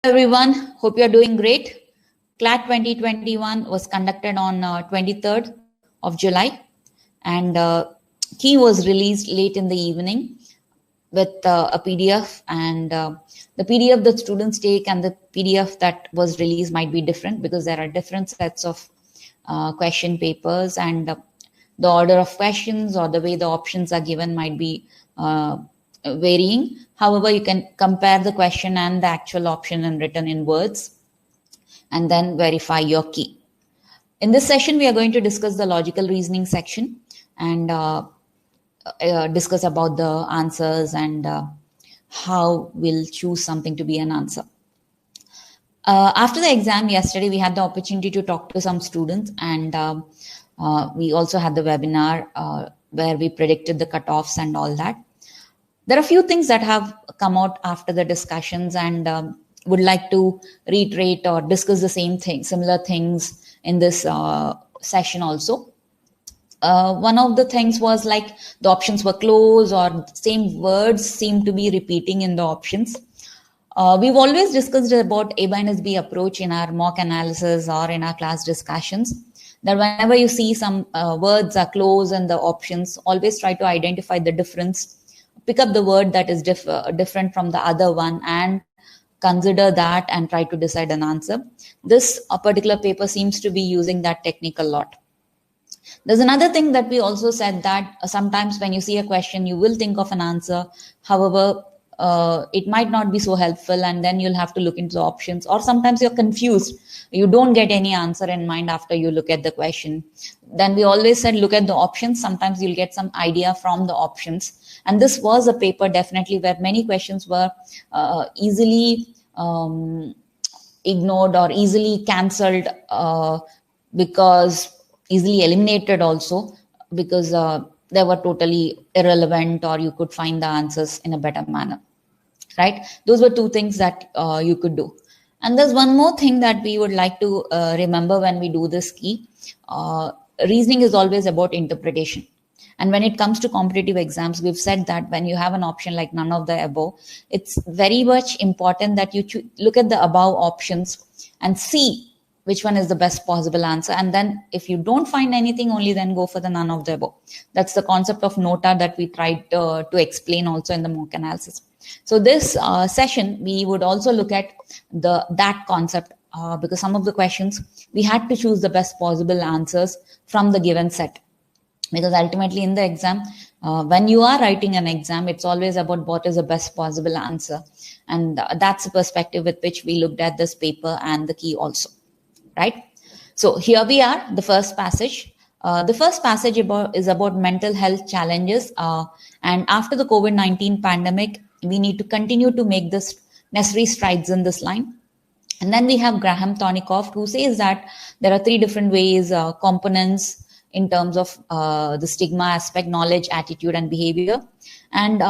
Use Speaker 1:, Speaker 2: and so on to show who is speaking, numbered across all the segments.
Speaker 1: Everyone, hope you're doing great. CLAT 2021 was conducted on 23rd of July, and key was released late in the evening with a PDF, and the PDF that students take and the PDF that was released might be different because there are different sets of question papers, and the order of questions or the way the options are given might be varying. However, you can compare the question and the actual option and written in words and then verify your key. In this session, we are going to discuss the logical reasoning section and discuss about the answers and how we'll choose something to be an answer. After the exam yesterday, we had the opportunity to talk to some students, and we also had the webinar where we predicted the cutoffs and all that. There are a few things that have come out after the discussions, and would like to reiterate or discuss the same thing, similar things in this session also. One of the things was like the options were close or same words seem to be repeating in the options. We've always discussed about A minus B approach in our mock analysis or in our class discussions, that whenever you see some words are close in the options, always try to identify the difference. Pick up the word that is different from the other one and consider that and try to decide an answer. This particular paper seems to be using that technique a lot. There's another thing that we also said, that sometimes when you see a question, you will think of an answer. However, it might not be so helpful, and then you'll have to look into the options, or sometimes you're confused. You don't get any answer in mind after you look at the question. Then we always said, look at the options. Sometimes you'll get some idea from the options. And this was a paper definitely where many questions were easily ignored or easily cancelled, because easily eliminated also, because they were totally irrelevant, or you could find the answers in a better manner, right? Those were two things that you could do. And there's one more thing that we would like to remember when we do this key. Reasoning is always about interpretation. And when it comes to competitive exams, we've said that when you have an option like none of the above, it's very much important that you look at the above options and see which one is the best possible answer. And then if you don't find anything, only then go for the none of the above. That's the concept of NOTA that we tried to explain also in the mock analysis. So this session, we would also look at that concept, because some of the questions, we had to choose the best possible answers from the given set. Because ultimately in the exam, when you are writing an exam, it's always about what is the best possible answer. And that's the perspective with which we looked at this paper and the key also, right? So here we are, the first passage. The first passage is about mental health challenges. And after the COVID-19 pandemic, we need to continue to make this necessary strides in this line. And then we have Graham Thornikoff, who says that there are three different ways, components, in terms of the stigma aspect: knowledge, attitude, and behavior. And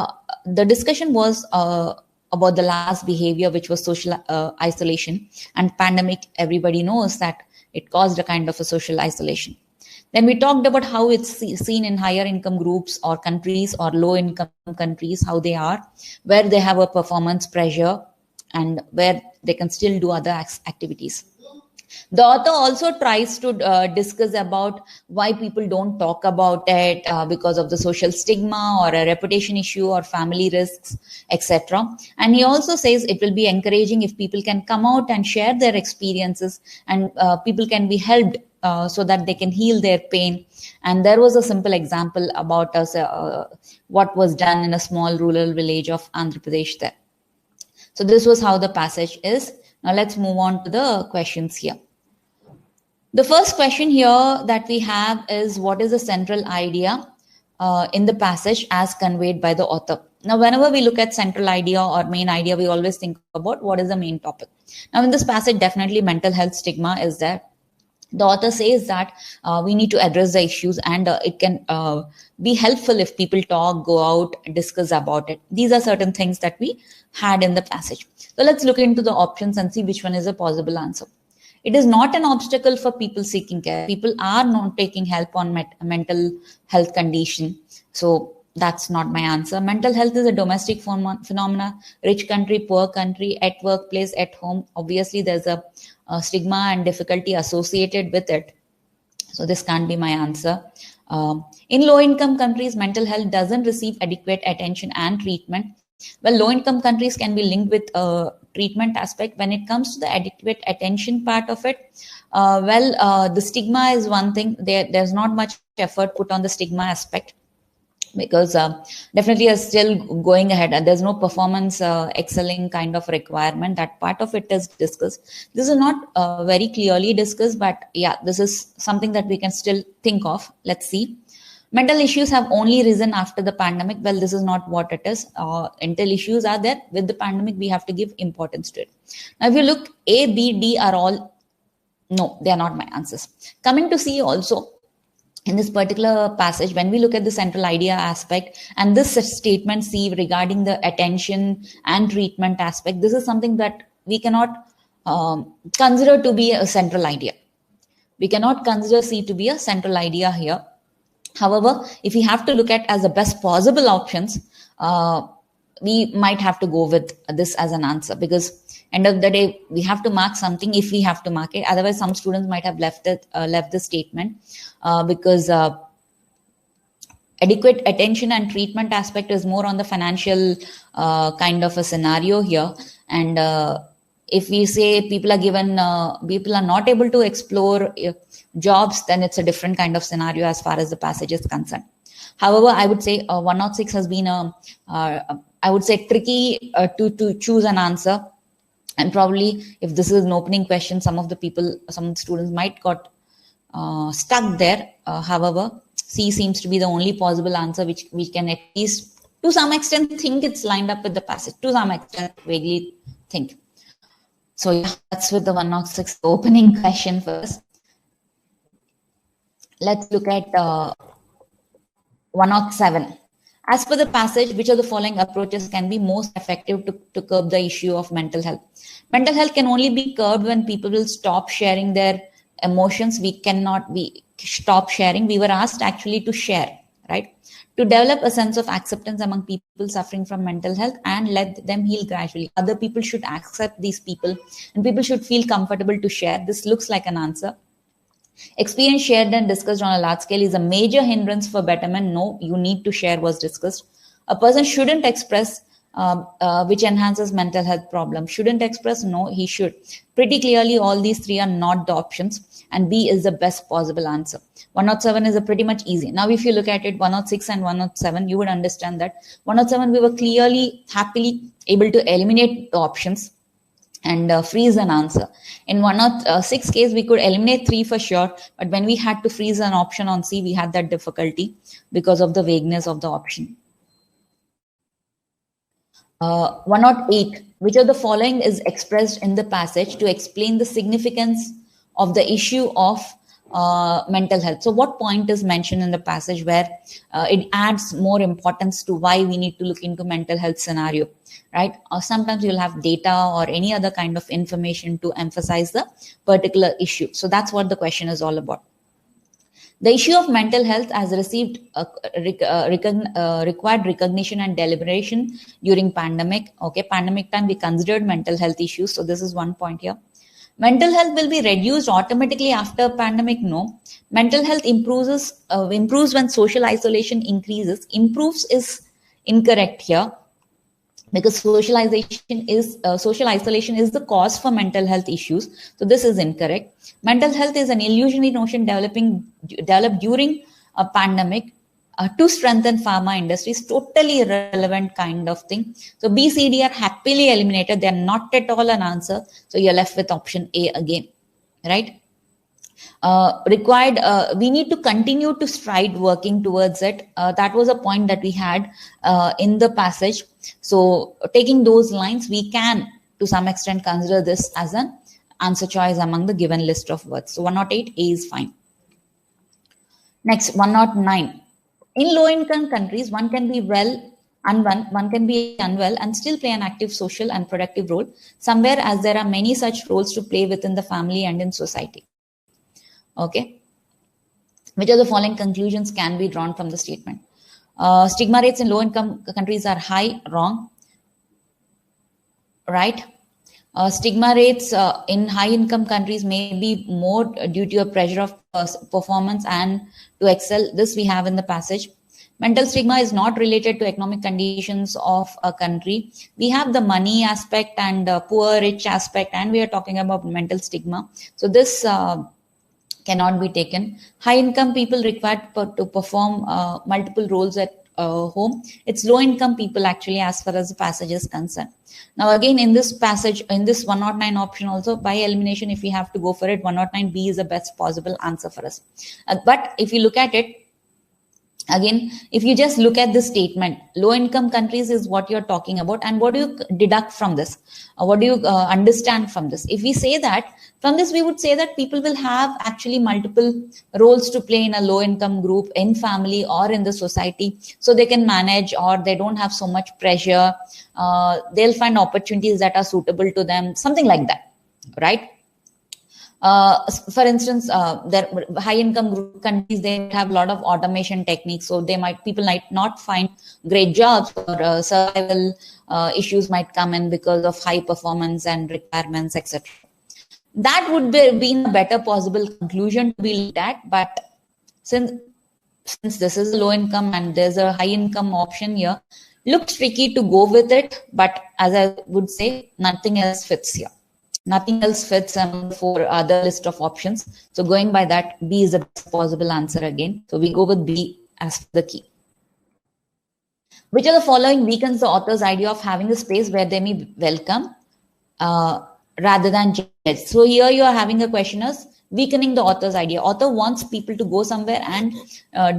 Speaker 1: the discussion was about the last behavior, which was social isolation. And pandemic, everybody knows that it caused a kind of a social isolation. Then we talked about how it's seen in higher income groups or countries, or low income countries, how they are, where they have a performance pressure and where they can still do other activities. The author also tries to discuss about why people don't talk about it, because of the social stigma or a reputation issue or family risks, etc. And he also says it will be encouraging if people can come out and share their experiences, and people can be helped so that they can heal their pain. And there was a simple example about what was done in a small rural village of Andhra Pradesh there. So this was how the passage is. Now let's move on to the questions here. The first question here that we have is, what is the central idea in the passage as conveyed by the author? Now, whenever we look at central idea or main idea, we always think about what is the main topic. Now, in this passage, definitely mental health stigma is there. The author says that we need to address the issues, and it can be helpful if people talk, go out, discuss about it. These are certain things that we had in the passage. So let's look into the options and see which one is a possible answer. It is not an obstacle for people seeking care. People are not taking help on mental health condition. So that's not my answer. Mental health is a domestic phenomena. Rich country, poor country, at workplace, at home. Obviously, there's a stigma and difficulty associated with it. So this can't be my answer. In low-income countries, mental health doesn't receive adequate attention and treatment. Well, low-income countries can be linked with treatment aspect. When it comes to the adequate attention part of it, the stigma is one thing. There's not much effort put on the stigma aspect, because definitely are still going ahead, and there's no performance excelling kind of requirement. That part of it is discussed. This is not very clearly discussed, but yeah, this is something that we can still think of. Let's see. Mental issues have only risen after the pandemic. Well, this is not what it is. Mental issues are there. With the pandemic, we have to give importance to it. Now, if you look, A, B, D are all, no, they are not my answers. Coming to C also, in this particular passage, when we look at the central idea aspect and this statement C regarding the attention and treatment aspect, this is something that we cannot consider to be a central idea. We cannot consider C to be a central idea here. However, if we have to look at as the best possible options, we might have to go with this as an answer, because end of the day, we have to mark something if we have to mark it. Otherwise, some students might have left the statement because adequate attention and treatment aspect is more on the financial kind of a scenario here. And if we say people are not able to explore jobs, then it's a different kind of scenario as far as the passage is concerned. However, I would say 106 has been I would say tricky to choose an answer. And probably if this is an opening question, some of the students might got stuck there. However, C seems to be the only possible answer, which we can at least to some extent think it's lined up with the passage, to some extent vaguely think. So yeah, that's with the 106 opening question first. Let's look at 107. As per the passage, which of the following approaches can be most effective to curb the issue of mental health? Mental health can only be curbed when people will stop sharing their emotions. We cannot stop sharing. We were asked actually to share, right? To develop a sense of acceptance among people suffering from mental health and let them heal gradually. Other people should accept these people and people should feel comfortable to share. This looks like an answer. Experience shared and discussed on a large scale is a major hindrance for betterment. No, you need to share was discussed. A person shouldn't express, which enhances mental health problem. Shouldn't express, no, he should. Pretty clearly, all these three are not the options, and B is the best possible answer. 107 is a pretty much easy. Now, if you look at it, 106 and 107, you would understand that 107 we were clearly, happily able to eliminate the options and freeze an answer. In 106 case, we could eliminate 3 for sure, but when we had to freeze an option on C, we had that difficulty because of the vagueness of the option. 108, which of the following is expressed in the passage to explain the significance of the issue of mental health? So what point is mentioned in the passage where it adds more importance to why we need to look into mental health scenario, right? Or sometimes you'll have data or any other kind of information to emphasize the particular issue. So that's what the question is all about. The issue of mental health has received required recognition and deliberation during pandemic. Okay, pandemic time we considered mental health issues. So this is one point here. Mental health will be reduced automatically after pandemic. No. Mental health improves when social isolation increases. Improves is incorrect here, because social isolation is the cause for mental health issues. So this is incorrect. Mental health is an illusionary notion developed during a pandemic to strengthen pharma industries. Totally irrelevant kind of thing. So B, C, D are happily eliminated. They are not at all an answer. So you're left with option A again, right? We need to continue to stride working towards it. That was a point that we had in the passage. So taking those lines, we can to some extent consider this as an answer choice among the given list of words. So 108, A is fine. Next, 109. In low-income countries, one can be one can be unwell and still play an active social and productive role somewhere, as there are many such roles to play within the family and in society. Okay. Which of the following conclusions can be drawn from the statement? Stigma rates in low-income countries are high. Wrong. Right? Stigma rates in high-income countries may be more due to a pressure of performance and to excel. This we have in the passage. Mental stigma is not related to economic conditions of a country. We have the money aspect and poor rich aspect, and we are talking about mental stigma. So this cannot be taken. High income people required to perform multiple roles at home. It's low income people actually, as far as the passage is concerned. Now again, in this passage, in this 109 option also, by elimination, if we have to go for it, 109B is the best possible answer for us. But if you look at it, again, if you just look at this statement, low income countries is what you're talking about, and what do you deduct from this? What do you understand from this? If we say that, from this we would say that people will have actually multiple roles to play in a low income group, in family or in the society, so they can manage, or they don't have so much pressure. They'll find opportunities that are suitable to them, something like that, right? For instance, their high income group countries, they have a lot of automation techniques, so people might not find great jobs, or survival issues might come in because of high performance and requirements, etc. That would be a better possible conclusion to be looked at. But since this is a low income and there's a high income option here, looks tricky to go with it. But as I would say, nothing else fits here. Nothing else fits for other list of options. So going by that, B is the best possible answer again. So we go with B as the key. Which of the following weakens the author's idea of having a space where they may be welcome rather than judge? So here you are having a question as weakening the author's idea. Author wants people to go somewhere and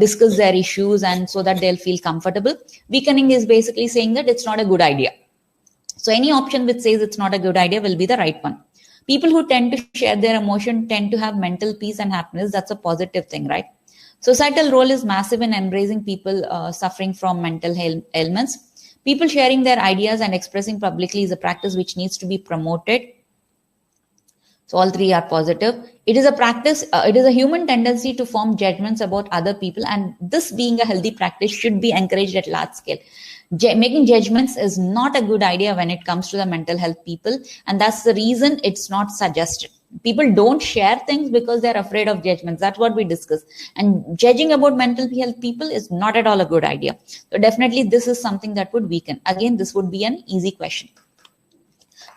Speaker 1: discuss their issues, and so that they'll feel comfortable. Weakening is basically saying that it's not a good idea. So any option which says it's not a good idea will be the right one. People who tend to share their emotion tend to have mental peace and happiness. That's a positive thing, right? Societal role is massive in embracing people suffering from mental ailments. People sharing their ideas and expressing publicly is a practice which needs to be promoted. So all three are positive. It is a practice, it is a human tendency to form judgments about other people, and this being a healthy practice should be encouraged at large scale. Making judgments is not a good idea when it comes to the mental health people, and that's the reason it's not suggested. People don't share things because they're afraid of judgments. That's what we discussed. And judging about mental health people is not at all a good idea. So definitely this is something that would weaken. Again, this would be an easy question.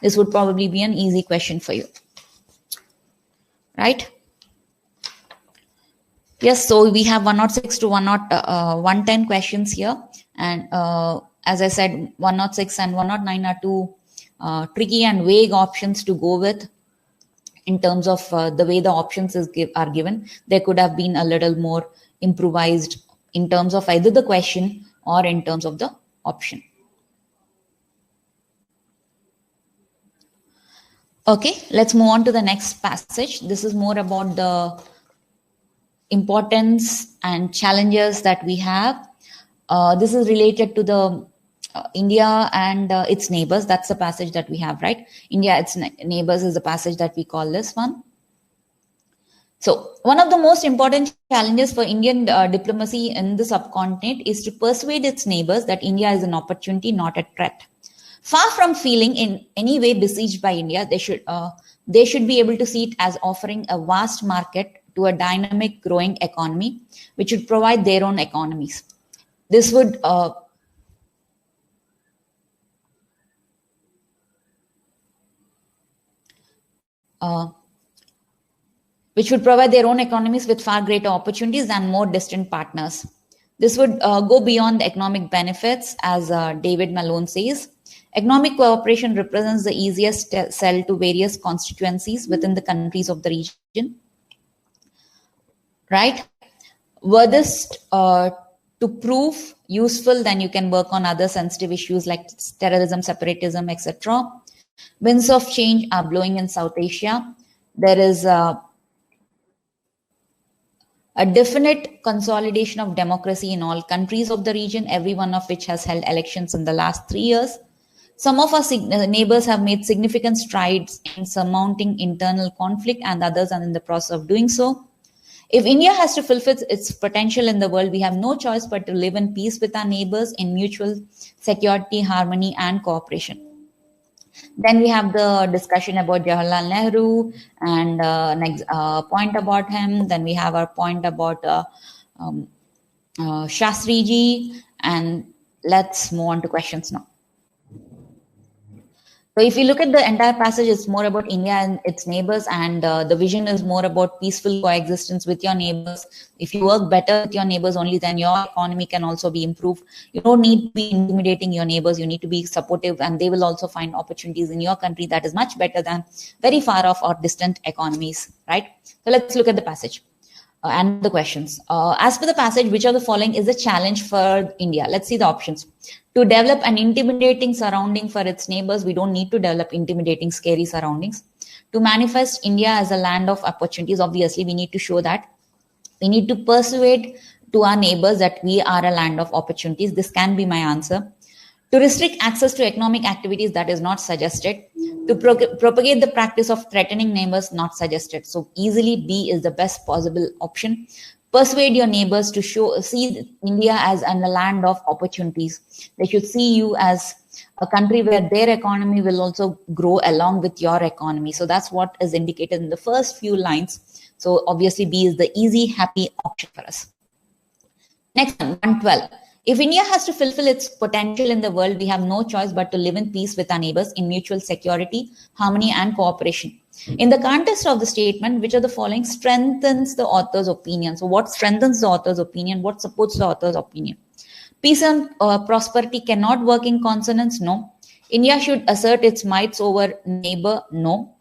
Speaker 1: This would probably be an easy question for you. Right? Yes, so we have 106 to 110 questions here. And as I said, 106 and 109 are two tricky and vague options to go with in terms of the way the options are given. There could have been a little more improvised in terms of either the question or in terms of the option. Okay, let's move on to the next passage. This is more about the importance and challenges that we have. This is related to the India and its neighbors. That's the passage that we have, right? India, its neighbors is the passage that we call this one. So one of the most important challenges for Indian diplomacy in the subcontinent is to persuade its neighbors that India is an opportunity, not a threat. Far from feeling in any way besieged by India, they should be able to see it as offering a vast market to a dynamic, growing economy, which would provide their own economies. This would which would provide their own economies with far greater opportunities than more distant partners. This would go beyond the economic benefits, as David Malone says. Economic cooperation represents the easiest sell to various constituencies within the countries of the region. Right? Were this to prove useful, then you can work on other sensitive issues like terrorism, separatism, etc. Winds of change are blowing in South Asia. There is a definite consolidation of democracy in all countries of the region, every one of which has held elections in the last 3 years. Some of our neighbors have made significant strides in surmounting internal conflict, and others are in the process of doing so. If India has to fulfill its potential in the world, we have no choice but to live in peace with our neighbors in mutual security, harmony, and cooperation. Then we have the discussion about Jawaharlal Nehru and next point about him. Then we have our point about um, Shastri ji, and let's move on to questions now. So if you look at the entire passage, it's more about India and its neighbors, and the vision is more about peaceful coexistence with your neighbors. If you work better with your neighbors, only then your economy can also be improved. You don't need to be intimidating your neighbors. You need to be supportive, and they will also find opportunities in your country that is much better than very far off or distant economies, right? So let's look at the passage. And the questions. As per the passage, which of the following is a challenge for India? Let's see the options. To develop an intimidating surrounding for its neighbors, we don't need to develop intimidating, scary surroundings. To manifest India as a land of opportunities, obviously, we need to show that. We need to persuade to our neighbors that we are a land of opportunities. This can be my answer. To restrict access to economic activities, that is not suggested. To propagate the practice of threatening neighbors, not suggested. So easily B is the best possible option. Persuade your neighbors to see India as a land of opportunities. They should see you as a country where their economy will also grow along with your economy. So that's what is indicated in the first few lines. So obviously B is the easy, happy option for us. Next one, 112. If India has to fulfill its potential in the world, we have no choice but to live in peace with our neighbors in mutual security, harmony, and cooperation. In the context of the statement, which of the following strengthens the author's opinion? So what strengthens the author's opinion? What supports the author's opinion? Peace and prosperity cannot work in consonance? No. India should assert its mights over neighbor? No.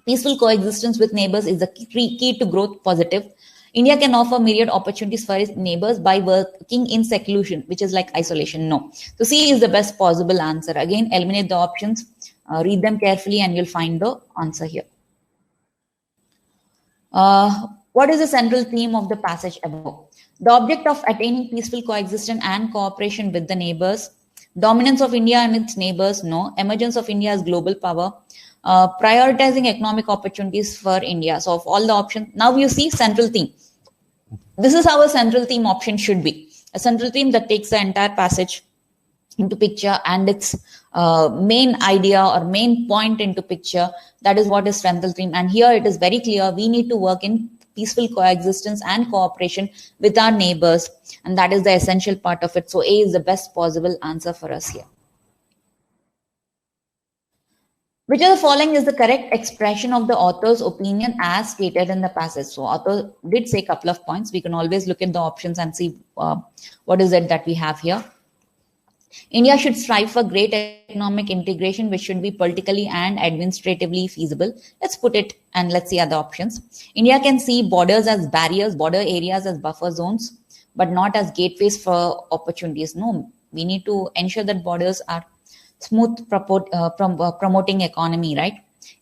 Speaker 1: Peaceful coexistence with neighbors is the key to growth? Positive. India can offer myriad opportunities for its neighbors by working in seclusion, which is like isolation. No. So C is the best possible answer. Again, eliminate the options, read them carefully, and you'll find the answer here. What is the central theme of the passage above? The object of attaining peaceful coexistence and cooperation with the neighbors. Dominance of India and its neighbors. No. Emergence of India as global power. Prioritizing economic opportunities for India. So of all the options, now you see central theme. This is how a central theme option should be. A central theme that takes the entire passage into picture and its main idea or main point into picture. That is what is central theme. And here it is very clear. We need to work in peaceful coexistence and cooperation with our neighbors. And that is the essential part of it. So A is the best possible answer for us here. Which of the following is the correct expression of the author's opinion as stated in the passage? So author did say a couple of points. We can always look at the options and see what is it that we have here. India should strive for great economic integration, which should be politically and administratively feasible. Let's put it and let's see other options. India can see borders as barriers, border areas as buffer zones, but not as gateways for opportunities. No, we need to ensure that borders are smooth promoting economy, right?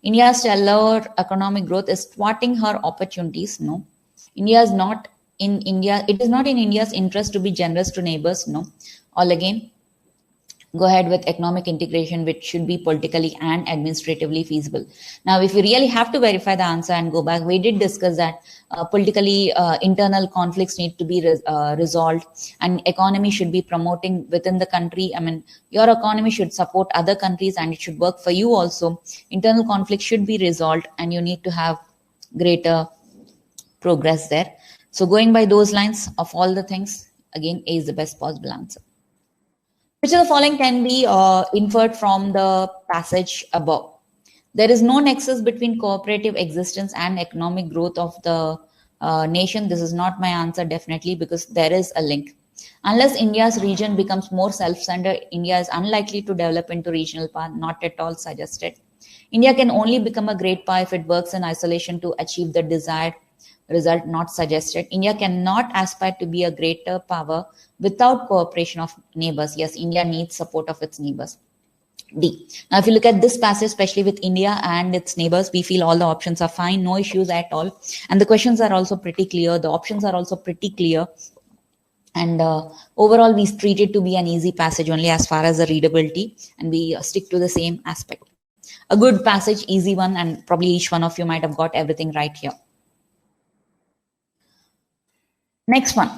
Speaker 1: India's stellar economic growth is thwarting her opportunities. No. It is not in India's interest to be generous to neighbors. No. All again, go ahead with economic integration, which should be politically and administratively feasible. Now, if you really have to verify the answer and go back, we did discuss that politically internal conflicts need to be resolved, and economy should be promoting within the country. I mean, your economy should support other countries and it should work for you also. Internal conflict should be resolved and you need to have greater progress there. So going by those lines of all the things, again, A is the best possible answer. Which of the following can be inferred from the passage above? There is no nexus between cooperative existence and economic growth of the nation. This is not my answer, definitely, because there is a link. Unless India's region becomes more self-centered, India is unlikely to develop into regional power, not at all suggested. India can only become a great power if it works in isolation to achieve the desired result, not suggested. India cannot aspire to be a greater power without cooperation of neighbors. Yes, India needs support of its neighbors. D. Now, if you look at this passage, especially with India and its neighbors, we feel all the options are fine, no issues at all. And the questions are also pretty clear. The options are also pretty clear. And overall, we treat it to be an easy passage only as far as the readability, and we stick to the same aspect. A good passage, easy one, and probably each one of you might have got everything right here. Next one.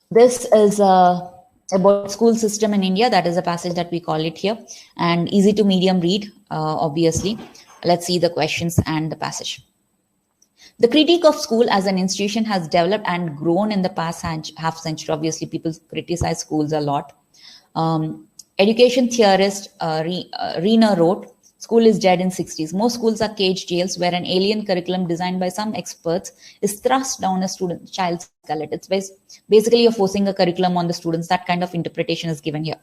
Speaker 1: This is about school system in India. That is a passage that we call it here, and easy to medium read, obviously. Let's see the questions and the passage. The critique of school as an institution has developed and grown in the past half century. Obviously, people criticize schools a lot. Education theorist Reiner wrote, "School is dead in 60s. Most schools are cage jails where an alien curriculum designed by some experts is thrust down a child's gullet." It's basically you're forcing a curriculum on the students. That kind of interpretation is given here.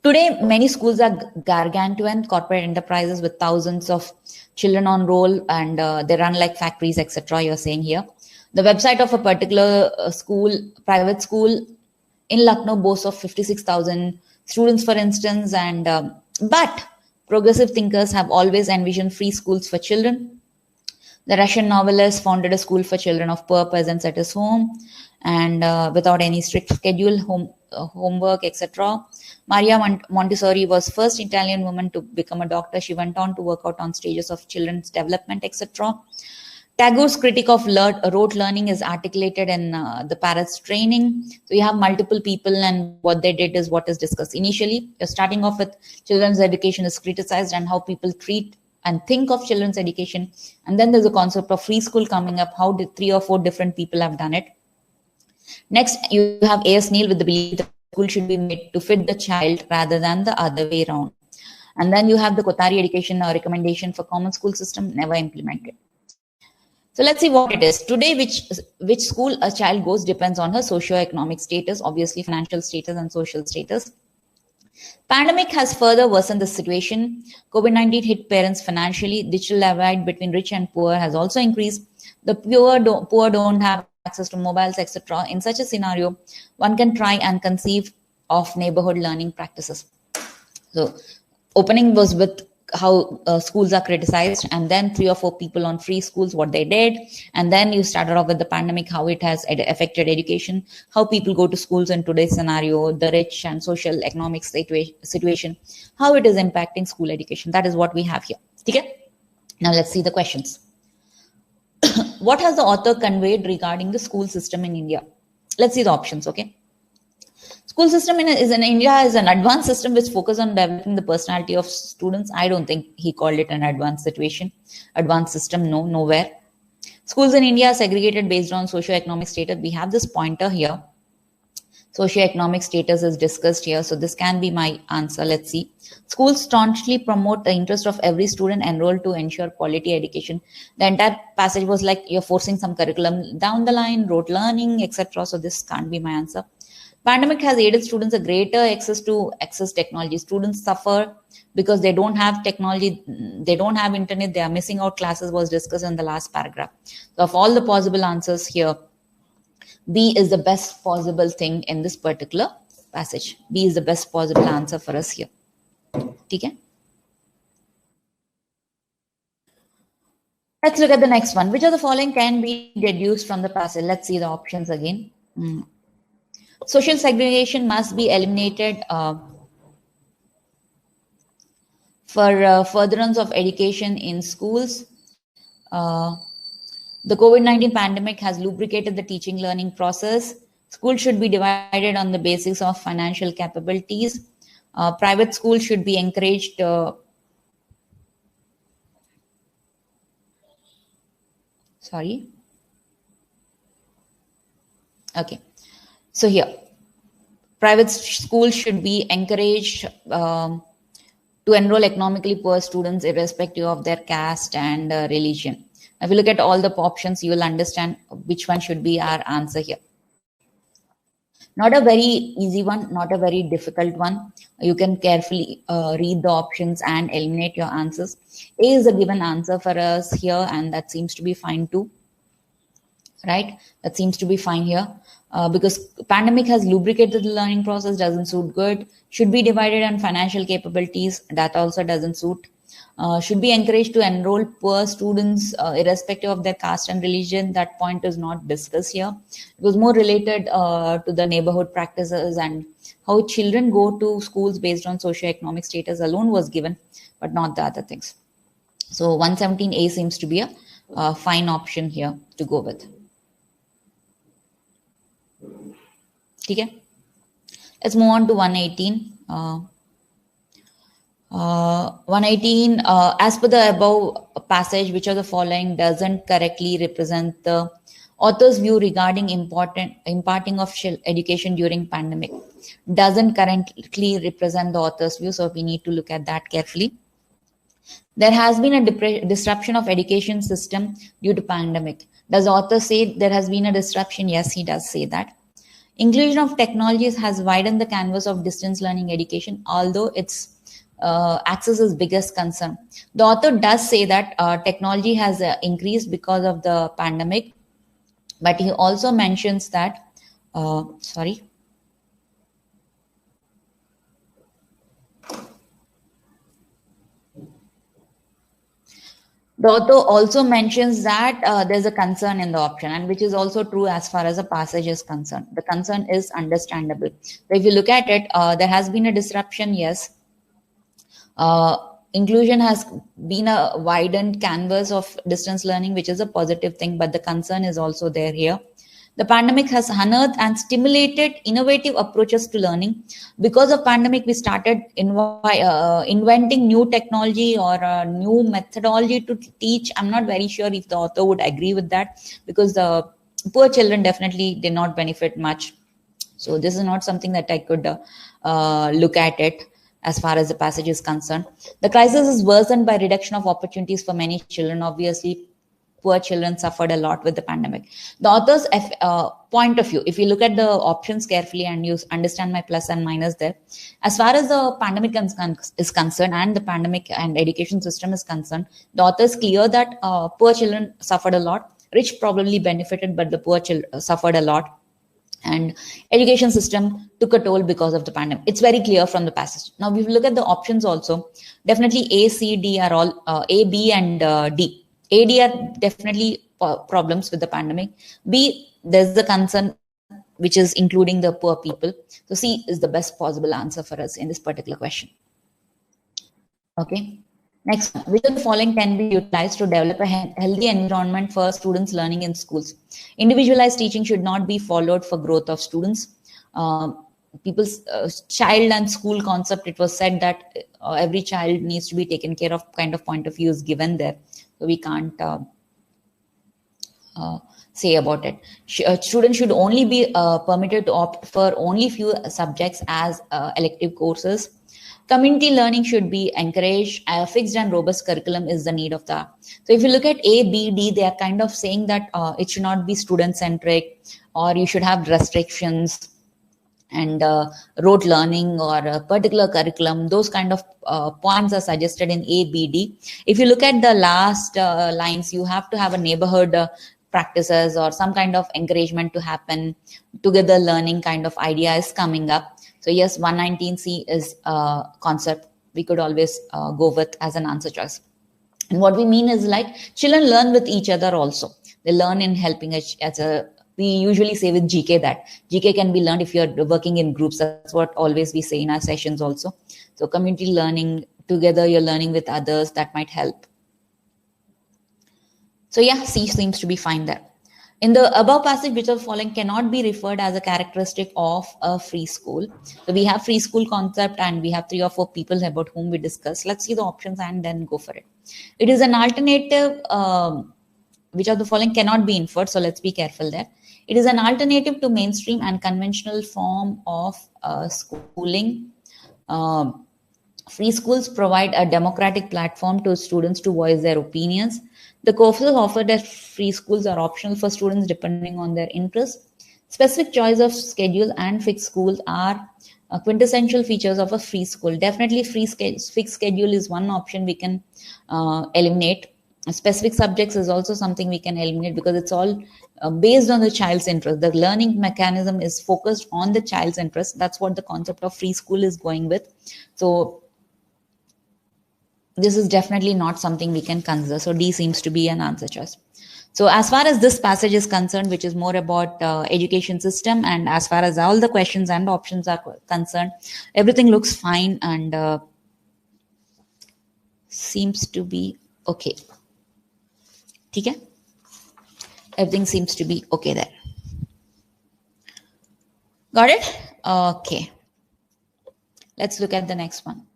Speaker 1: Today, many schools are gargantuan corporate enterprises with thousands of children on roll, and they run like factories, etc. You're saying here. The website of a particular private school in Lucknow boasts of 56,000 students, for instance, and but progressive thinkers have always envisioned free schools for children. The Russian novelist founded a school for children of poor peasants at his home, and without any strict schedule, homework, etc. Maria Montessori was first Italian woman to become a doctor. She went on to work out on stages of children's development, etc. Tagore's critique of rote learning is articulated in the Parrots Training. So you have multiple people, and what they did is what is discussed. Initially, you're starting off with children's education is criticized and how people treat and think of children's education. And then there's a concept of free school coming up. How did 3 or 4 different people have done it? Next, you have A.S. Neill with the belief that school should be made to fit the child rather than the other way around. And then you have the Kothari education recommendation for common school system, never implemented. So let's see what it is. Today, which school a child goes depends on her socio-economic status, obviously financial status and social status. Pandemic has further worsened the situation. COVID-19 hit parents financially. Digital divide between rich and poor has also increased. The poor don't have access to mobiles, etc. In such a scenario, one can try and conceive of neighborhood learning practices. So opening was with how schools are criticized, and then 3 or 4 people on free schools, what they did. And then you started off with the pandemic, how it has affected education, how people go to schools in today's scenario, the rich and social economic situation, how it is impacting school education. That is what we have here. Okay? Now let's see the questions. What has the author conveyed regarding the school system in India? Let's see the options, okay? School system in India is an advanced system which focuses on developing the personality of students. I don't think he called it an advanced system. No, nowhere. Schools in India are segregated based on socio-economic status. We have this pointer here. Socio-economic status is discussed here. So this can be my answer. Let's see. Schools staunchly promote the interest of every student enrolled to ensure quality education. The entire passage was like you're forcing some curriculum down the line, rote learning, etc. So this can't be my answer. Pandemic has aided students a greater access to technology. Students suffer because they don't have technology, they don't have internet, they are missing out classes, was discussed in the last paragraph. So of all the possible answers here, B is the best possible thing in this particular passage. B is the best possible answer for us here. Okay? Let's look at the next one. Which of the following can be deduced from the passage? Let's see the options again. Social segregation must be eliminated for furtherance of education in schools. The COVID-19 pandemic has lubricated the teaching learning process. Schools should be divided on the basis of financial capabilities. Private schools should be encouraged. Sorry. Okay. So here, private schools should be encouraged to enroll economically poor students irrespective of their caste and religion. If you look at all the options, you will understand which one should be our answer here. Not a very easy one, not a very difficult one. You can carefully read the options and eliminate your answers. A is a given answer for us here, and that seems to be fine too. Right? That seems to be fine here. Because pandemic has lubricated the learning process, doesn't suit good. Should be divided on financial capabilities, that also doesn't suit. Should be encouraged to enroll poor students irrespective of their caste and religion, that point is not discussed here. It was more related to the neighborhood practices and how children go to schools based on socioeconomic status alone was given, but not the other things. So 117A seems to be a fine option here to go with. ठीक है, let's move on to 118. 118, as per the above passage, which of the following doesn't correctly represent the author's view regarding imparting of education during pandemic? Doesn't correctly represent the author's view, so we need to look at that carefully. There has been a disruption of education system due to pandemic. Does the author say there has been a disruption? Yes, he does say that. Inclusion of technologies has widened the canvas of distance learning education, although its access is biggest concern. The author does say that technology has increased because of the pandemic, but he also mentions that, sorry. The author also mentions that there's a concern in the option, and which is also true as far as the passage is concerned. The concern is understandable. So if you look at it, there has been a disruption, yes. Inclusion has been a widened canvas of distance learning, which is a positive thing, but the concern is also there here. The pandemic has unearthed and stimulated innovative approaches to learning. Because of pandemic, we started inventing new technology or a new methodology to teach. I'm not very sure if the author would agree with that, because the poor children definitely did not benefit much. So this is not something that I could look at it as far as the passage is concerned. The crisis is worsened by reduction of opportunities for many children. Obviously, poor children suffered a lot with the pandemic. The author's point of view, if you look at the options carefully and you understand my plus and minus there, as far as the pandemic is concerned and the pandemic and education system is concerned, the author is clear that poor children suffered a lot. Rich probably benefited, but the poor children suffered a lot. And education system took a toll because of the pandemic. It's very clear from the passage. Now, if you look at the options also, definitely A, C, D are all, A, B, and D. A, D are definitely problems with the pandemic. B, there's the concern, which is including the poor people. So C is the best possible answer for us in this particular question. Okay. Next, which of the following can be utilized to develop a healthy environment for students learning in schools? Individualized teaching should not be followed for growth of students. People's child and school concept, it was said that every child needs to be taken care of, kind of point of view is given there. So we can't say about it. Students should only be permitted to opt for only few subjects as elective courses. Community learning should be encouraged. A fixed and robust curriculum is the need of the. So if you look at A, B, D, they are kind of saying that it should not be student-centric, or you should have restrictions and rote learning or a particular curriculum. Those kind of points are suggested in A, B, D. If you look at the last lines, you have to have a neighborhood practices or some kind of encouragement to happen. Together learning kind of idea is coming up. So yes, 119C is a concept we could always go with as an answer choice. And what we mean is like children learn with each other also. They learn in helping we usually say with GK that GK can be learned if you're working in groups. That's what always we say in our sessions also. So community learning, together you're learning with others, that might help. So yeah, C seems to be fine there. In the above passage, which of the following cannot be referred as a characteristic of a free school? So we have free school concept and we have 3 or 4 people about whom we discuss. Let's see the options and then go for it. It is an alternative, which of the following cannot be inferred. So let's be careful there. It is an alternative to mainstream and conventional form of schooling. Free schools provide a democratic platform to students to voice their opinions. The courses offered at free schools are optional for students depending on their interests. Specific choice of schedule and fixed schools are quintessential features of a free school. Definitely fixed schedule is one option we can eliminate. Specific subjects is also something we can eliminate because it's all based on the child's interest. The learning mechanism is focused on the child's interest. That's what the concept of free school is going with. So this is definitely not something we can consider. So D seems to be an answer choice. So as far as this passage is concerned, which is more about education system, and as far as all the questions and options are concerned, everything looks fine and seems to be okay. Okay? Everything seems to be okay there. Got it? Okay. Let's look at the next one.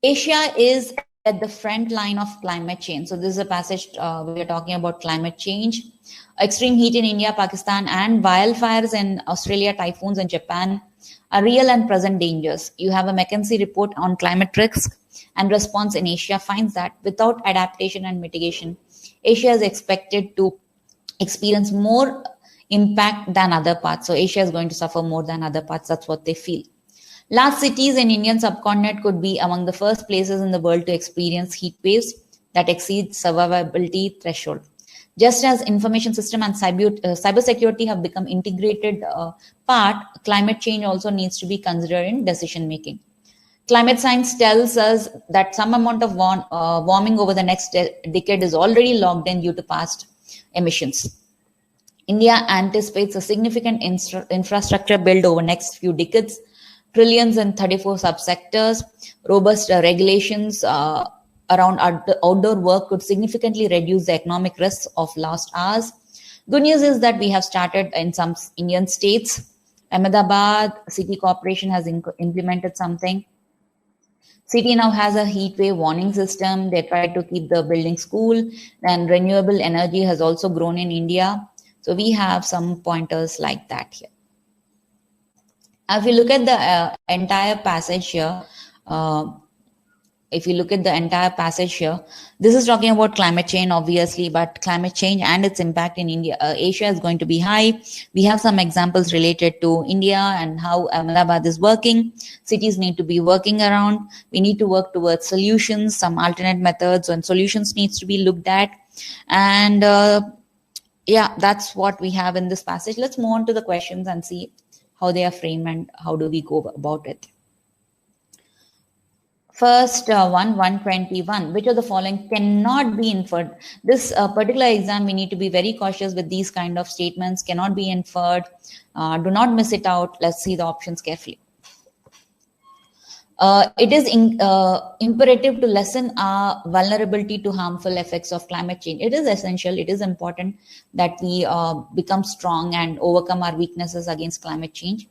Speaker 1: Asia is at the front line of climate change. So this is a passage we are talking about climate change. Extreme heat in India, Pakistan, and wildfires in Australia, typhoons in Japan are real and present dangers. You have a McKinsey report on climate risk and response in Asia finds that without adaptation and mitigation, Asia is expected to experience more impact than other parts. So Asia is going to suffer more than other parts. That's what they feel. Large cities in Indian subcontinent could be among the first places in the world to experience heat waves that exceed survivability threshold. Just as information system and cybersecurity have become integrated part, climate change also needs to be considered in decision making. Climate science tells us that some amount of warming over the next decade is already locked in due to past emissions. India anticipates a significant infrastructure build over next few decades, trillions in 34 subsectors, robust regulations around outdoor work could significantly reduce the economic risks of lost hours. Good news is that we have started in some Indian states. Ahmedabad City Corporation has implemented something. City now has a heat wave warning system. They try to keep the buildings cool. And renewable energy has also grown in India. So we have some pointers like that here. If you look at the entire passage here, this is talking about climate change, obviously, but climate change and its impact in India, Asia is going to be high. We have some examples related to India and how Ahmedabad is working. Cities need to be working around. We need to work towards solutions, some alternate methods and solutions needs to be looked at. And yeah, that's what we have in this passage. Let's move on to the questions and see how they are framed and how do we go about it. First 121, which of the following cannot be inferred? This particular exam, we need to be very cautious with these kind of statements, cannot be inferred. Do not miss it out. Let's see the options carefully. It is imperative to lessen our vulnerability to harmful effects of climate change. It is essential, it is important that we become strong and overcome our weaknesses against climate change.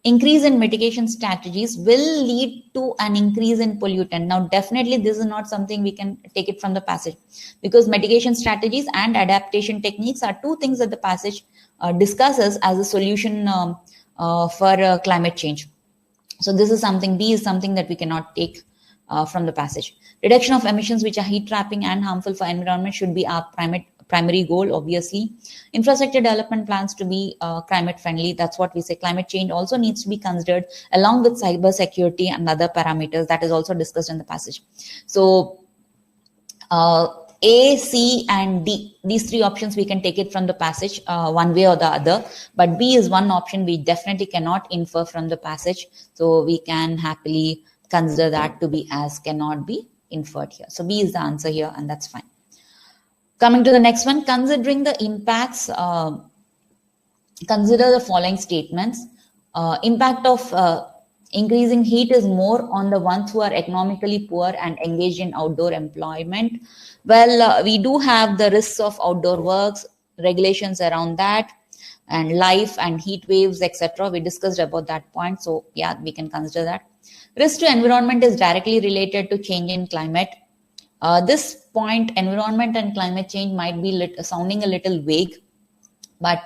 Speaker 1: Increase in mitigation strategies will lead to an increase in pollutant. Now, definitely this is not something we can take it from the passage, because mitigation strategies and adaptation techniques are two things that the passage discusses as a solution for climate change. So this is something, B is something that we cannot take from the passage. Reduction of emissions which are heat trapping and harmful for environment should be our primary goal, obviously. Infrastructure development plans to be climate friendly. That's what we say. Climate change also needs to be considered along with cyber security and other parameters that is also discussed in the passage. So A, C, and D, these three options we can take it from the passage one way or the other, but B is one option we definitely cannot infer from the passage, so we can happily consider that to be as cannot be inferred here. So B is the answer here, and that's fine. Coming to the next one, considering the impacts, consider the following statements. Impact of increasing heat is more on the ones who are economically poor and engaged in outdoor employment. Well, we do have the risks of outdoor works, regulations around that, and life and heat waves, etc. We discussed about that point. So yeah, we can consider that. Risk to environment is directly related to change in climate. This point, environment and climate change, might be sounding a little vague, but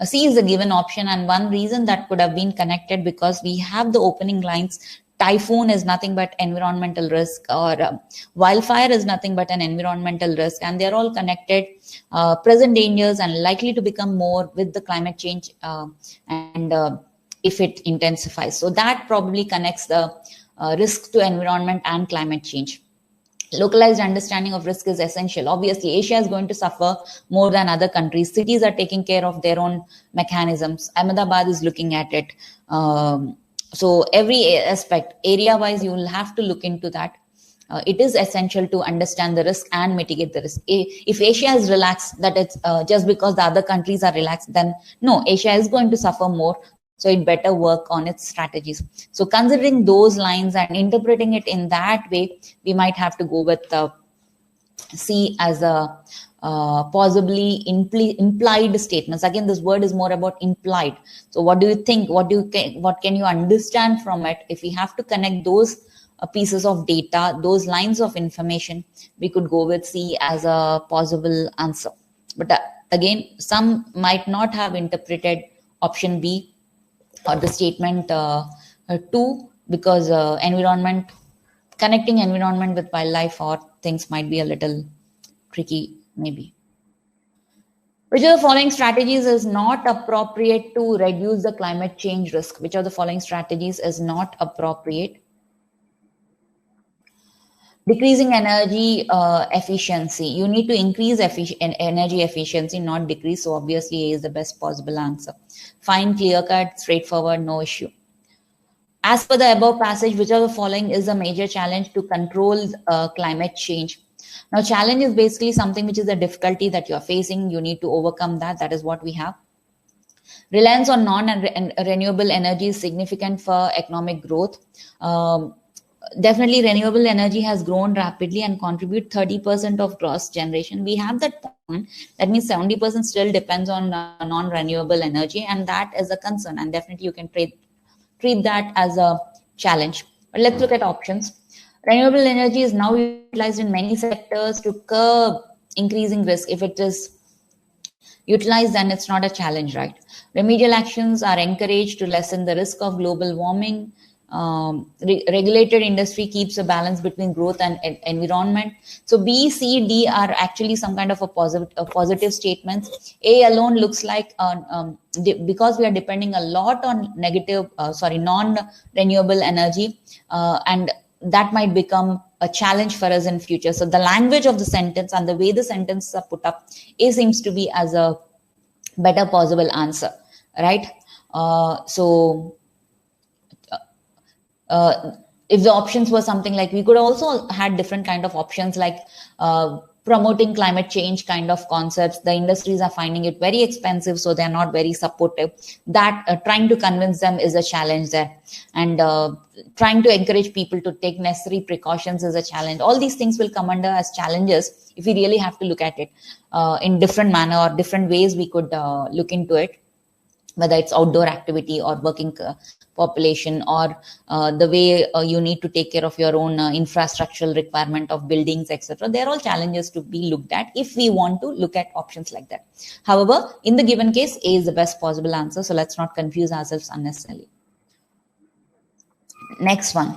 Speaker 1: C is a given option, and one reason that could have been connected because we have the opening lines. Typhoon is nothing but environmental risk, or wildfire is nothing but an environmental risk, and they're all connected, present dangers and likely to become more with the climate change and if it intensifies. So that probably connects the risk to environment and climate change. Localized understanding of risk is essential. Obviously, Asia is going to suffer more than other countries. Cities are taking care of their own mechanisms. Ahmedabad is looking at it. So every aspect, area-wise, you will have to look into that. It is essential to understand the risk and mitigate the risk. If Asia is relaxed, that it's just because the other countries are relaxed, then no, Asia is going to suffer more. So it better work on its strategies. So considering those lines and interpreting it in that way, we might have to go with C as a possibly implied statements. Again, this word is more about implied. So what do you think? What can you understand from it? If we have to connect those pieces of data, those lines of information, we could go with C as a possible answer. But again, some might not have interpreted option B or the statement 2, because connecting environment with wildlife or things might be a little tricky, maybe. Which of the following strategies is not appropriate to reduce the climate change risk? Which of the following strategies is not appropriate? Decreasing energy efficiency. You need to increase energy efficiency, not decrease. So obviously A is the best possible answer. Fine, clear cut, straightforward, no issue. As per the above passage, which of the following is a major challenge to control climate change? Now, challenge is basically something which is a difficulty that you're facing. You need to overcome that. That is what we have. Reliance on non-renewable energy is significant for economic growth. Definitely, renewable energy has grown rapidly and contribute 30% of gross generation. We have that point. That means 70% still depends on non-renewable energy, and that is a concern. And definitely, you can treat that as a challenge. But let's look at options. Renewable energy is now utilized in many sectors to curb increasing risk. If it is utilized, then it's not a challenge, right? Remedial actions are encouraged to lessen the risk of global warming. Regulated industry keeps a balance between growth and environment. So B, C, D are actually some kind of a positive statements. A alone looks like because we are depending a lot on non-renewable energy, and that might become a challenge for us in future. So the language of the sentence and the way the sentences are put up, A seems to be as a better possible answer, right? If the options were something like, we could also had different kind of options like promoting climate change kind of concepts. The industries are finding it very expensive, so they're not very supportive. That trying to convince them is a challenge there, and trying to encourage people to take necessary precautions is a challenge. All these things will come under as challenges if we really have to look at it in different manner or different ways. We could look into it, whether it's outdoor activity or working population, or the way you need to take care of your own infrastructural requirement of buildings, etc. They're all challenges to be looked at if we want to look at options like that. However, in the given case, A is the best possible answer. So let's not confuse ourselves unnecessarily. Next one.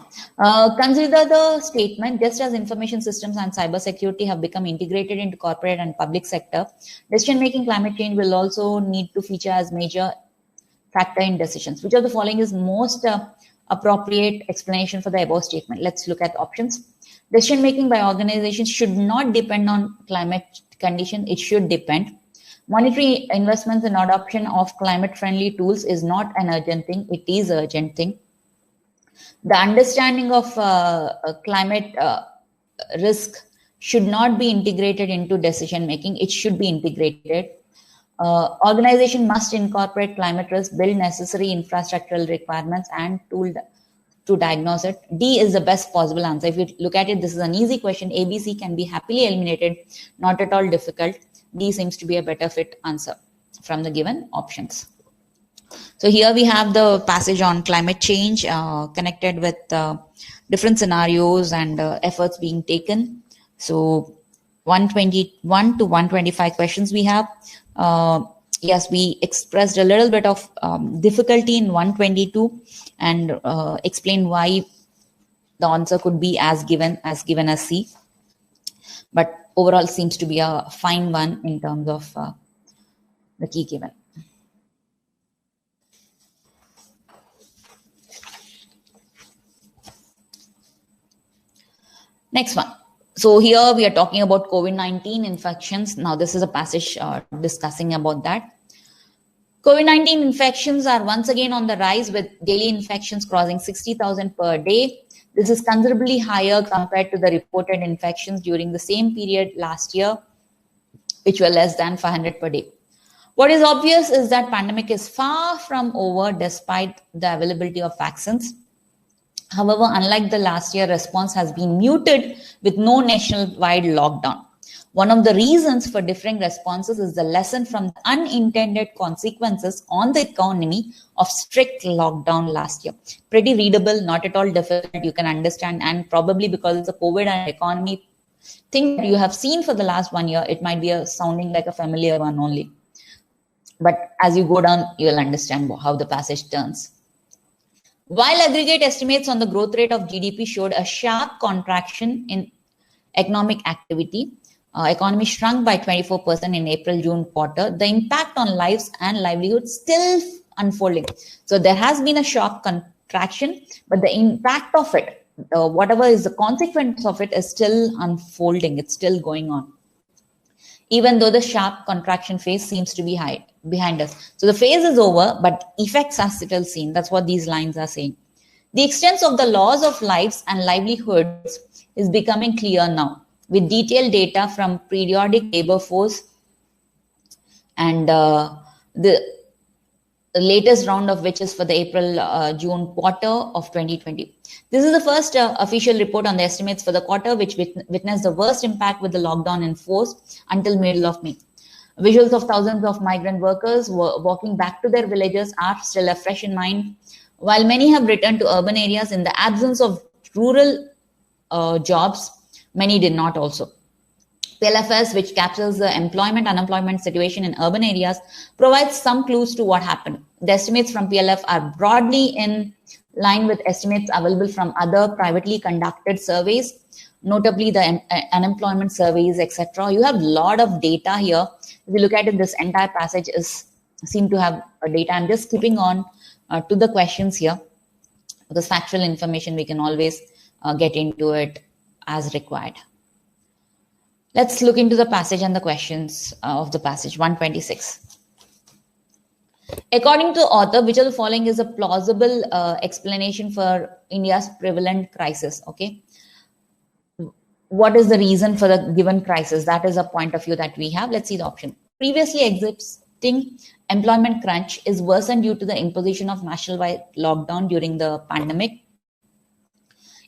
Speaker 1: Consider the statement, just as information systems and cybersecurity have become integrated into corporate and public sector, decision-making climate change will also need to feature as major factor in decisions. Which of the following is most appropriate explanation for the above statement? Let's look at options. Decision making by organizations should not depend on climate condition. It should depend. Monetary investments in adoption of climate friendly tools is not an urgent thing. It is an urgent thing. The understanding of climate risk should not be integrated into decision making. It should be integrated. Organization must incorporate climate risk, build necessary infrastructural requirements and tool to diagnose it. D is the best possible answer. If you look at it, this is an easy question. A, B, C can be happily eliminated, not at all difficult. D seems to be a better fit answer from the given options. So here we have the passage on climate change connected with different scenarios and efforts being taken. So 121 to 125 questions we have. Yes, we expressed a little bit of difficulty in 122 and explained why the answer could be as given as C. But overall seems to be a fine one in terms of the key given. Next one. So here we are talking about COVID-19 infections. Now this is a passage discussing about that. COVID-19 infections are once again on the rise, with daily infections crossing 60,000 per day. This is considerably higher compared to the reported infections during the same period last year, which were less than 500 per day. What is obvious is that pandemic is far from over despite the availability of vaccines. However, unlike the last year, response has been muted with no nationwide lockdown. One of the reasons for differing responses is the lesson from the unintended consequences on the economy of strict lockdown last year. Pretty readable, not at all difficult, you can understand, and probably because it's a COVID and economy thing that you have seen for the last 1 year, it might be sounding like a familiar one only. But as you go down, you'll understand how the passage turns. While aggregate estimates on the growth rate of GDP showed a sharp contraction in economic activity, economy shrunk by 24% in April-June quarter, the impact on lives and livelihoods still unfolding. So there has been a sharp contraction, but the impact of it, whatever is the consequence of it, is still unfolding. It's still going on, even though the sharp contraction phase seems to be behind us. So the phase is over, but effects are still seen. That's what these lines are saying. The extent of the loss of lives and livelihoods is becoming clear now, with detailed data from periodic labor force and the latest round of which is for the April-June quarter of 2020. This is the first official report on the estimates for the quarter, which witnessed the worst impact with the lockdown in force until middle of May. Visuals of thousands of migrant workers walking back to their villages are still fresh in mind. While many have returned to urban areas in the absence of rural jobs, many did not also. PLFS, which captures the employment-unemployment situation in urban areas, provides some clues to what happened. The estimates from PLF are broadly in line with estimates available from other privately conducted surveys, notably the unemployment surveys, etc. You have a lot of data here. If you look at it, this entire passage seem to have data. I'm just skipping on to the questions here, because factual information we can always get into it as required. Let's look into the passage and the questions of the passage. 126. According to the author, which of the following is a plausible explanation for India's prevalent crisis? Okay. What is the reason for the given crisis? That is a point of view that we have. Let's see the option. Previously existing employment crunch is worsened due to the imposition of nationwide lockdown during the pandemic.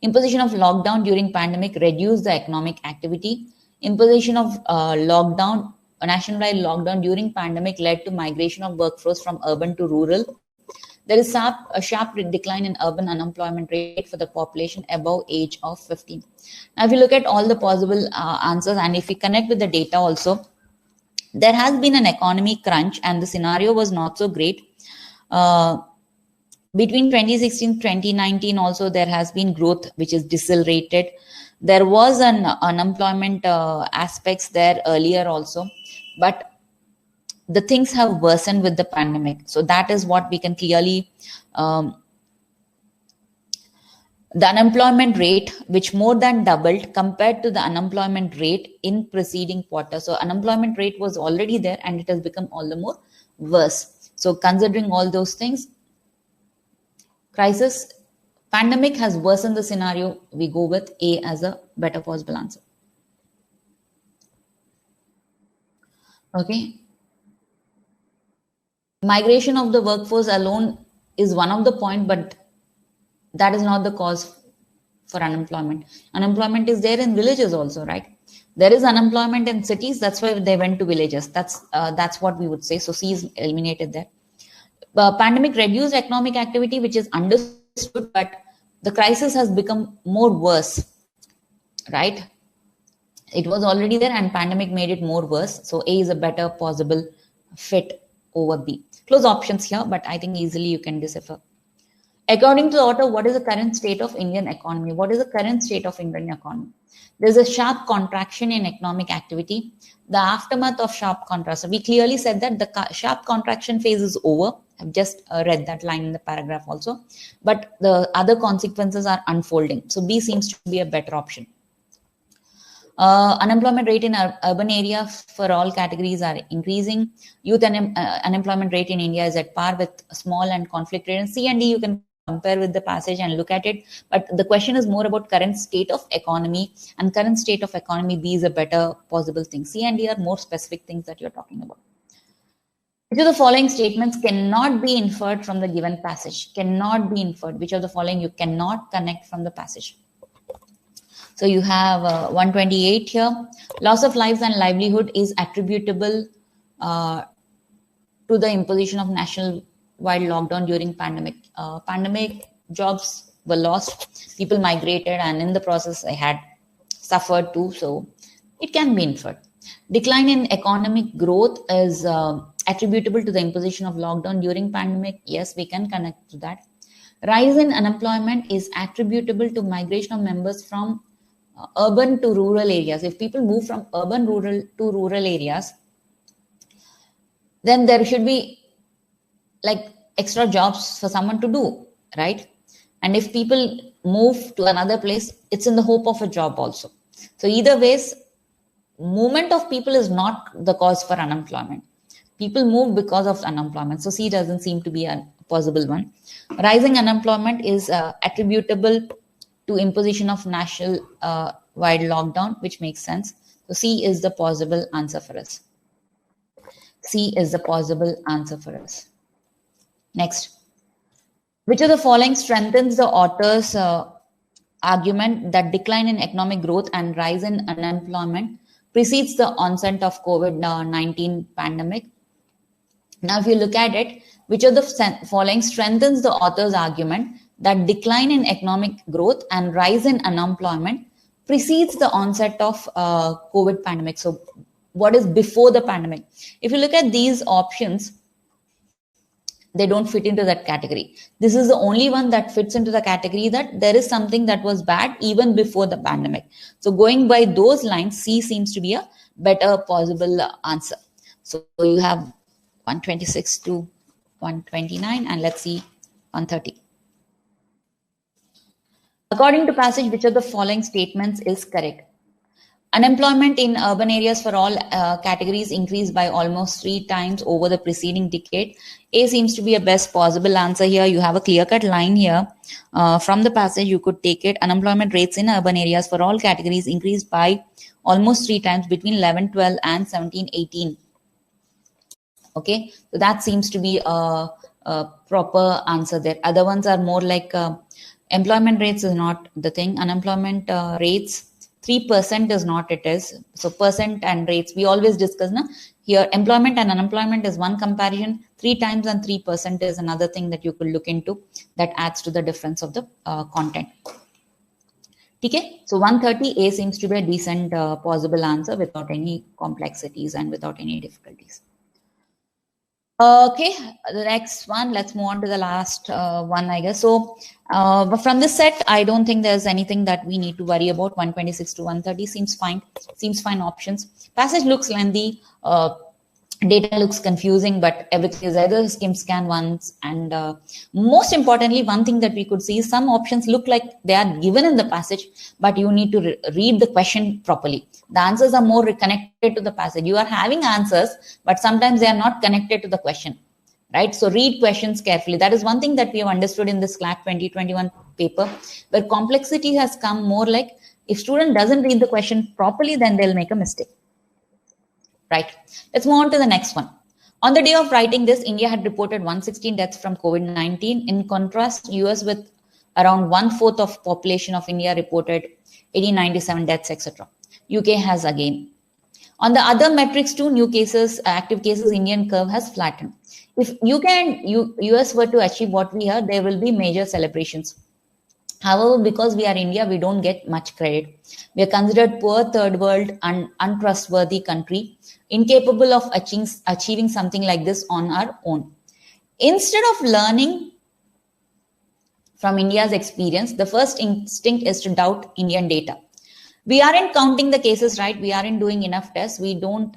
Speaker 1: Imposition of lockdown during pandemic reduced the economic activity. Imposition of nationwide lockdown during pandemic led to migration of workforce from urban to rural. There is a sharp decline in urban unemployment rate for the population above age of 15. Now, if you look at all the possible answers, and if we connect with the data also, there has been an economy crunch and the scenario was not so great. Between 2016 2019 also, there has been growth which is decelerated. There was an unemployment aspects there earlier also, but the things have worsened with the pandemic. So that is what we can clearly, the unemployment rate, which more than doubled compared to the unemployment rate in preceding quarter. So unemployment rate was already there and it has become all the more worse. So considering all those things, crisis, pandemic has worsened the scenario. We go with A as a better possible answer. Okay. Migration of the workforce alone is one of the point, but that is not the cause for unemployment. Unemployment is there in villages also, right? There is unemployment in cities. That's why they went to villages. That's what we would say. So C is eliminated there. Pandemic reduced economic activity, which is understood, but the crisis has become more worse, right? It was already there and pandemic made it more worse. So A is a better possible fit over B. Close options here, but I think easily you can decipher. According to the author, what is the current state of Indian economy? What is the current state of Indian economy? There's a sharp contraction in economic activity. The aftermath of sharp contraction. We clearly said that the sharp contraction phase is over. I've just read that line in the paragraph also. But the other consequences are unfolding. So B seems to be a better option. Unemployment rate in urban area for all categories are increasing. Youth unemployment rate in India is at par with small and conflict rate. And C and D you can compare with the passage and look at it. But the question is more about current state of economy, and current state of economy, B is a better possible thing. C and D are more specific things that you're talking about. Which of the following statements cannot be inferred from the given passage? Cannot be inferred. Which of the following you cannot connect from the passage? So you have 128 here. Loss of lives and livelihood is attributable to the imposition of national-wide lockdown during pandemic. Pandemic jobs were lost, people migrated, and in the process, they had suffered too. So it can be inferred. Decline in economic growth is attributable to the imposition of lockdown during pandemic. Yes, we can connect to that. Rise in unemployment is attributable to migration of members from urban to rural areas. If people move from urban rural to rural areas, then there should be like extra jobs for someone to do, right? And if people move to another place, it's in the hope of a job also. So either ways, movement of people is not the cause for unemployment. People move because of unemployment. So C doesn't seem to be a possible one. Rising unemployment is attributable to imposition of national wide lockdown, which makes sense. So C is the possible answer for us. C is the possible answer for us. Next. Which of the following strengthens the author's argument that decline in economic growth and rise in unemployment precedes the onset of COVID-19 pandemic? Now, if you look at it, which of the following strengthens the author's argument that decline in economic growth and rise in unemployment precedes the onset of COVID pandemic? So what is before the pandemic? If you look at these options, they don't fit into that category. This is the only one that fits into the category that there is something that was bad even before the pandemic. So going by those lines, C seems to be a better possible answer. So you have 126 to 129, and let's see 130. According to passage, which of the following statements is correct? Unemployment in urban areas for all categories increased by almost 3 times over the preceding decade. A seems to be a best possible answer here. You have a clear-cut line here. From the passage, you could take it. Unemployment rates in urban areas for all categories increased by almost 3 times between 11-12 and 17-18. Okay, so that seems to be a proper answer there. Other ones are more like employment rates is not the thing. Unemployment rates, 3% is not it is. So percent and rates, we always discuss na? Here employment and unemployment is one comparison, 3 times and 3% is another thing that you could look into that adds to the difference of the content. Okay, so 130 A seems to be a decent possible answer without any complexities and without any difficulties. Okay, the next one, let's move on to the last one, I guess. So from this set, I don't think there's anything that we need to worry about. 126 to 130 seems fine options. Passage looks lengthy, data looks confusing, but everything is either skim scan ones. And most importantly, one thing that we could see is some options look like they are given in the passage, but you need to read the question properly. The answers are more connected to the passage. You are having answers, but sometimes they are not connected to the question, right? So read questions carefully. That is one thing that we have understood in this CLAT 2021 paper, where complexity has come more like if student doesn't read the question properly, then they'll make a mistake. Right. Let's move on to the next one. On the day of writing this, India had reported 116 deaths from COVID-19. In contrast, US with around 1/4 of population of India reported 1897 deaths, etc. UK has again. On the other metrics too, new cases, active cases, Indian curve has flattened. If UK and US were to achieve what we heard, there will be major celebrations. However, because we are India, we don't get much credit. We are considered poor, third world, and untrustworthy country, incapable of achieving something like this on our own. Instead of learning from India's experience, the first instinct is to doubt Indian data. We aren't counting the cases, right? We aren't doing enough tests. We don't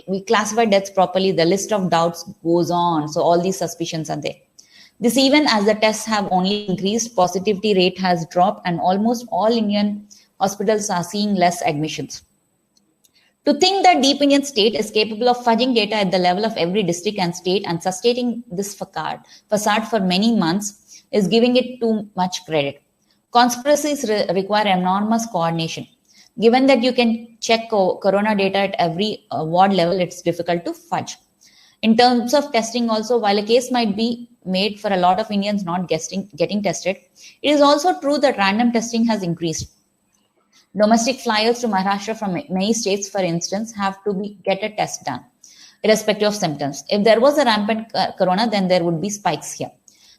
Speaker 1: we classify deaths properly. The list of doubts goes on. So all these suspicions are there. This even as the tests have only increased, positivity rate has dropped, and almost all Indian hospitals are seeing less admissions. To think that Deep Indian state is capable of fudging data at the level of every district and state and sustaining this facade for many months is giving it too much credit. Conspiracies require enormous coordination. Given that you can check corona data at every ward level, it's difficult to fudge. In terms of testing also, while a case might be made for a lot of Indians not getting tested, it is also true that random testing has increased. Domestic flyers to Maharashtra from many states, for instance, have to get a test done, irrespective of symptoms. If there was a rampant corona, then there would be spikes here.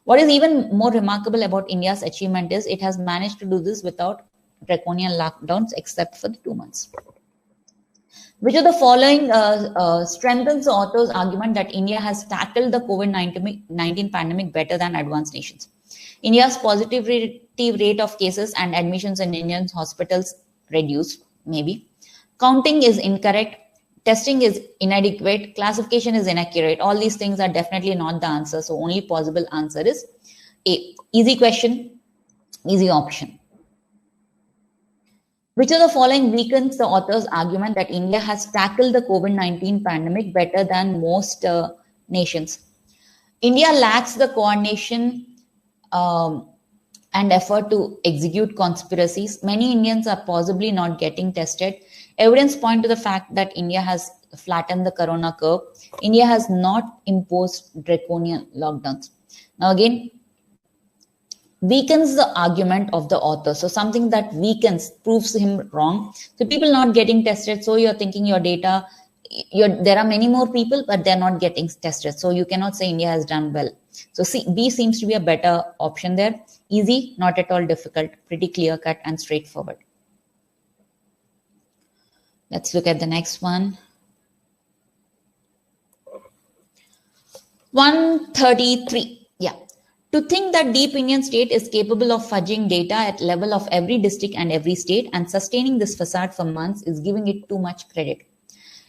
Speaker 1: What is even more remarkable about India's achievement is it has managed to do this without draconian lockdowns, except for the 2 months. Which of the following strengthens the author's argument that India has tackled the COVID-19 pandemic better than advanced nations? India's positivity rate of cases and admissions in Indian hospitals reduced, maybe. Counting is incorrect. Testing is inadequate. Classification is inaccurate. All these things are definitely not the answer. So only possible answer is A. Easy question, easy option. Which of the following weakens the author's argument that India has tackled the COVID-19 pandemic better than most nations? India lacks the coordination and effort to execute conspiracies. Many Indians are possibly not getting tested. Evidence point to the fact that India has flattened the corona curve. India has not imposed draconian lockdowns. Now again, weakens the argument of the author. So something that weakens, proves him wrong. So people not getting tested. So you're thinking your data, there are many more people, but they're not getting tested. So you cannot say India has done well. So B seems to be a better option there. Easy, not at all difficult, pretty clear cut and straightforward. Let's look at the next one. 133. Yeah. To think that Deep Indian State is capable of fudging data at level of every district and every state and sustaining this facade for months is giving it too much credit.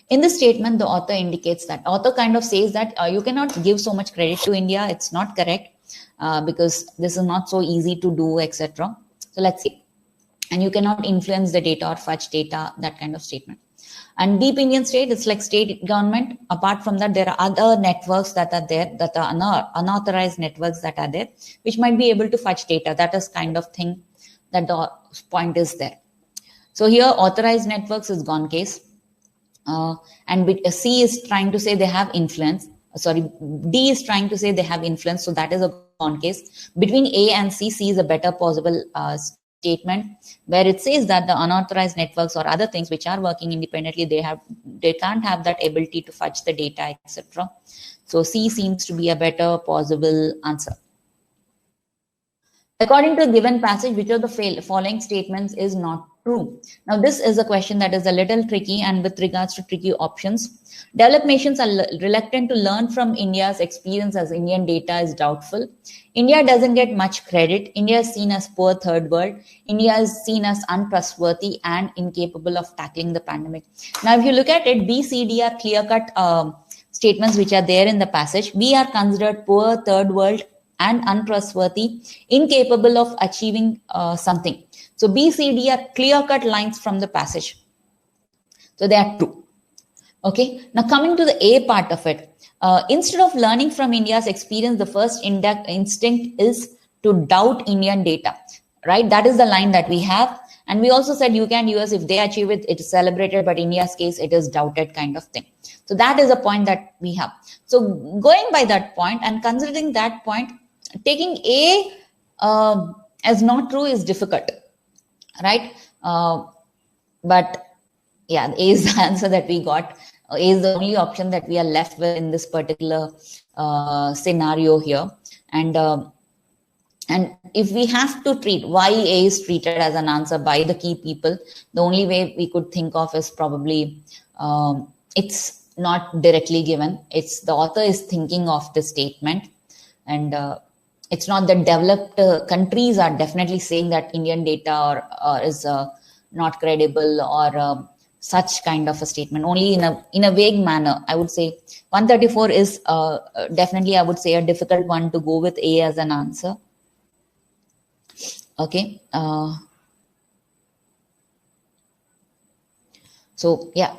Speaker 1: In this statement, the author indicates that author kind of says that you cannot give so much credit to India. It's not correct because this is not so easy to do, etc. So let's see. And you cannot influence the data or fudge data, that kind of statement. And Deep Indian State, it's like state government. Apart from that, there are other networks that are there, that are unauthorized networks that are there, which might be able to fetch data. That is kind of thing that the point is there. So here, authorized networks is gone case. And C is trying to say they have influence. Sorry, D is trying to say they have influence. So that is a gone case. Between A and C, C is a better possible statement where it says that the unauthorized networks or other things which are working independently, they can't have that ability to fetch the data, etc. So C seems to be a better possible answer. According to the given passage, which of the following statements is not true? Now, this is a question that is a little tricky, and with regards to tricky options, developed nations are reluctant to learn from India's experience as Indian data is doubtful. India doesn't get much credit. India is seen as poor third world. India is seen as untrustworthy and incapable of tackling the pandemic. Now, if you look at it, B, C, D are clear-cut statements which are there in the passage. We are considered poor third world and untrustworthy, incapable of achieving something. So B, C, D are clear-cut lines from the passage. So they are true. Okay. Now coming to the A part of it, instead of learning from India's experience, the first instinct is to doubt Indian data, right? That is the line that we have. And we also said UK and US, if they achieve it, it is celebrated, but India's case, it is doubted kind of thing. So that is a point that we have. So going by that point and considering that point, taking A as not true is difficult, right? But yeah, A is the answer that we got. A is the only option that we are left with in this particular scenario here. And if we have to treat why A is treated as an answer by the key people, the only way we could think of is probably it's not directly given. It's the author is thinking of the statement, and it's not that developed countries are definitely saying that Indian data or is not credible or such kind of a statement. Only in a vague manner, I would say 134 is definitely, I would say, a difficult one to go with A as an answer. Okay. So yeah,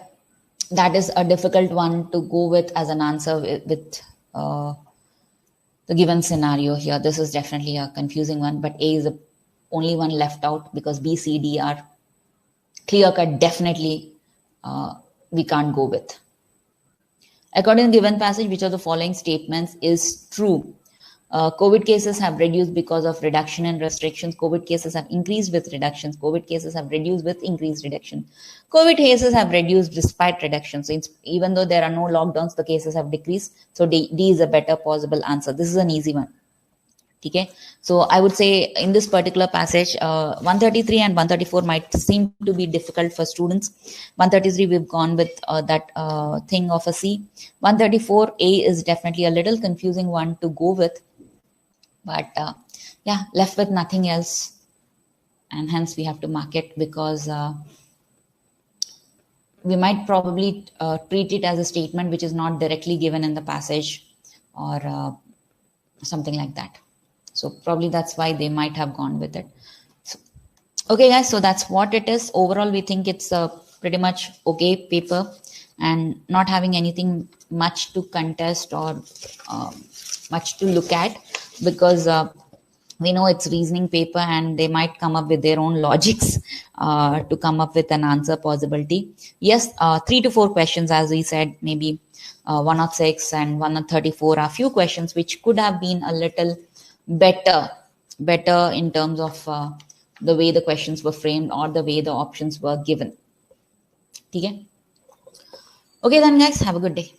Speaker 1: that is a difficult one to go with as an answer with the given scenario here. This is definitely a confusing one, but A is the only one left out because B, C, D are clear cut. Definitely we can't go with. According to the given passage, which of the following statements is true? COVID cases have reduced because of reduction in restrictions. COVID cases have increased with reductions. COVID cases have reduced with increased reduction. COVID cases have reduced despite reductions. So even though there are no lockdowns, the cases have decreased. So D is a better possible answer. This is an easy one. Okay, so I would say in this particular passage, 133 and 134 might seem to be difficult for students. 133, we've gone with that thing of a C. 134, A is definitely a little confusing one to go with. But yeah, left with nothing else. And hence we have to mark it because we might probably treat it as a statement which is not directly given in the passage or something like that. So probably that's why they might have gone with it. So, okay, guys, so that's what it is. Overall, we think it's a pretty much okay paper and not having anything much to contest or much to look at because we know it's reasoning paper and they might come up with their own logics to come up with an answer possibility. Yes, 3 to 4 questions, as we said, maybe 106 and 134 are few questions which could have been a little better in terms of the way the questions were framed or the way the options were given. Okay then guys, have a good day.